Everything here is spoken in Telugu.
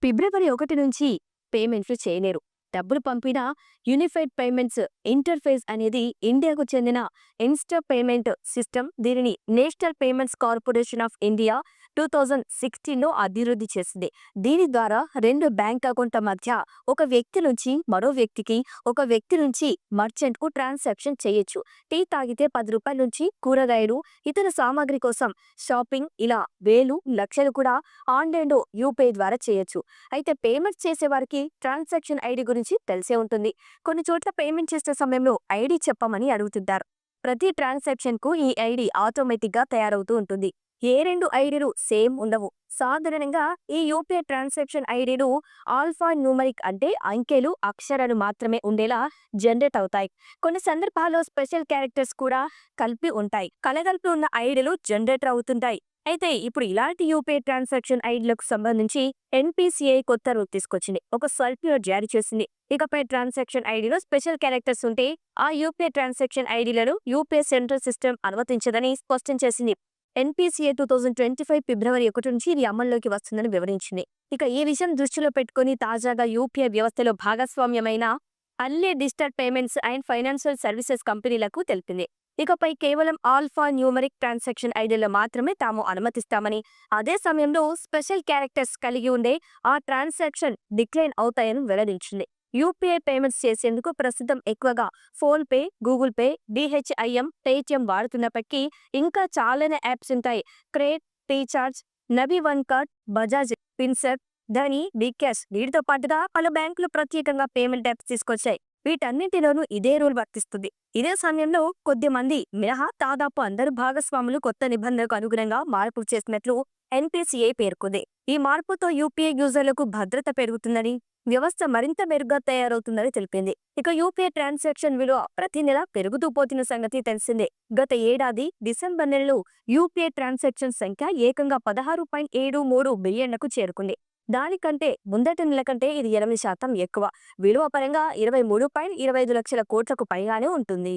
ఫిబ్రవరి 1 నుంచి పేమెంట్లు చేయలేరు. డబ్బులు పంపినా యూనిఫైడ్ పేమెంట్స్ ఇంటర్ఫేస్ అనేది ఇండియాకు చెందిన ఇన్స్టా పేమెంట్ సిస్టమ్. దీనిని National Payments Corporation of India 2016లో అభివృద్ధి చేసింది. దీని ద్వారా 2 బ్యాంక్ అకౌంట్ల మధ్య ఒక వ్యక్తి నుంచి మరో వ్యక్తికి, ఒక వ్యక్తి నుంచి మర్చెంట్‌కు ట్రాన్సాక్షన్ చేయొచ్చు. టీ తాగితే రూ. 10 నుంచి కూరగాయలు, ఇతర సామాగ్రి కోసం షాపింగ్ ఇలా వేలు, లక్షలు కూడా ఆన్‌లైన్‌లో యూపీఐ ద్వారా చేయొచ్చు. అయితే పేమెంట్స్ చేసేవారికి ట్రాన్సాక్షన్ ఐడి గురించి తెలిసే ఉంటుంది. కొన్ని చోట్ల పేమెంట్ చేసే సమయంలో ఐడి చెప్పమని అడుగుతుంటారు. ప్రతి ట్రాన్సాక్షన్‌కు ఈ ఐడి ఆటోమేటిక్‌గా తయారవుతూ ఉంటుంది. ఏ 2 ఐడీలు సేమ్ ఉండవు. సాధారణంగా ఈ యూపీఐ ట్రాన్సాక్షన్ ఐడీలు ఆల్ఫా న్యూమరిక్ అంటే అంకెలు, అక్షరాలు మాత్రమే ఉండేలా జనరేట్ అవుతాయి. కొన్ని సందర్భాల్లో స్పెషల్ క్యారెక్టర్స్ కూడా కలిపి ఉంటాయి. కలగలిపి ఉన్న ఐడీలు జనరేటర్ అవుతుంటాయి. అయితే ఇప్పుడు ఇలాంటి యూపీఐ ట్రాన్సాక్షన్ ఐడీలకు సంబంధించి ఎన్పిసిఐ కొత్త రూల్ తీసుకొచ్చింది. ఒక సర్క్యులర్ జారీ చేసింది. ఇకపై ట్రాన్సాక్షన్ ఐడీలో స్పెషల్ క్యారెక్టర్స్ ఉంటే ఆ యూపీఐ ట్రాన్సాక్షన్ ఐడీలను యూపీఐ సెంట్రల్ సిస్టమ్ అనుమతించదని స్పష్టం చేసింది. ఎన్పిసిఐ 2025 ఫిబ్రవరి 1 నుంచి ఇది అమల్లోకి వస్తుందని వివరించింది. ఇక ఈ విషయం దృష్టిలో పెట్టుకుని తాజాగా యూపీఐ వ్యవస్థలో భాగస్వామ్యమైన అన్ని digital payments and financial services కంపెనీలకు తెలిపింది. ఇకపై కేవలం ఆల్ఫా న్యూమరిక్ ట్రాన్సాక్షన్ ఐడీలో మాత్రమే తాము అనుమతిస్తామని, అదే సమయంలో స్పెషల్ క్యారెక్టర్స్ కలిగి ఉండే ఆ ట్రాన్సాక్షన్ డిక్లైన్ అవుతాయని వెల్లడించింది. యూపీఐ పేమెంట్స్ చేసేందుకు ప్రస్తుతం ఎక్కువగా PhonePe, Google Pay, BHIM, Paytm వాడుతున్నప్పటికీ ఇంకా చాలానే యాప్స్ ఉంటాయి. క్రెడిట్, రీచార్జ్, నబీ one card, Bajaj Finserv, Dhani, బికాష్ వీటితో పాటుగా పలు బ్యాంకులు ప్రత్యేకంగా పేమెంట్ యాప్స్ తీసుకొచ్చాయి. వీటన్నింటిలోనూ ఇదే రూల్ వర్తిస్తుంది. ఇదే సమయంలో కొద్ది మంది మినహా దాదాపు అందరు భాగస్వాములు కొత్త నిబంధనలకు అనుగుణంగా మార్పులు చేసినట్లు ఎన్పిసిఐ పేర్కొంది. ఈ మార్పుతో యూపీఐ యూజర్లకు భద్రత పెరుగుతుందని, వ్యవస్థ మరింత మెరుగ్గా తయారవుతుందని తెలిపింది. ఇక యూపీఐ ట్రాన్సాక్షన్ విలువ ప్రతి నెల పెరుగుతూ పోతున్న సంగతి తెలిసిందే. గత ఏడాది డిసెంబర్ నెలలో యూపీఐ ట్రాన్సాక్షన్ సంఖ్య ఏకంగా 16.73 బిలియన్లకు చేరుకుంది. దానికంటే ముందటి నెల కంటే ఇది 8% ఎక్కువ. విలువ పరంగా 23.25 లక్షల కోట్లకు పైగానే ఉంటుంది.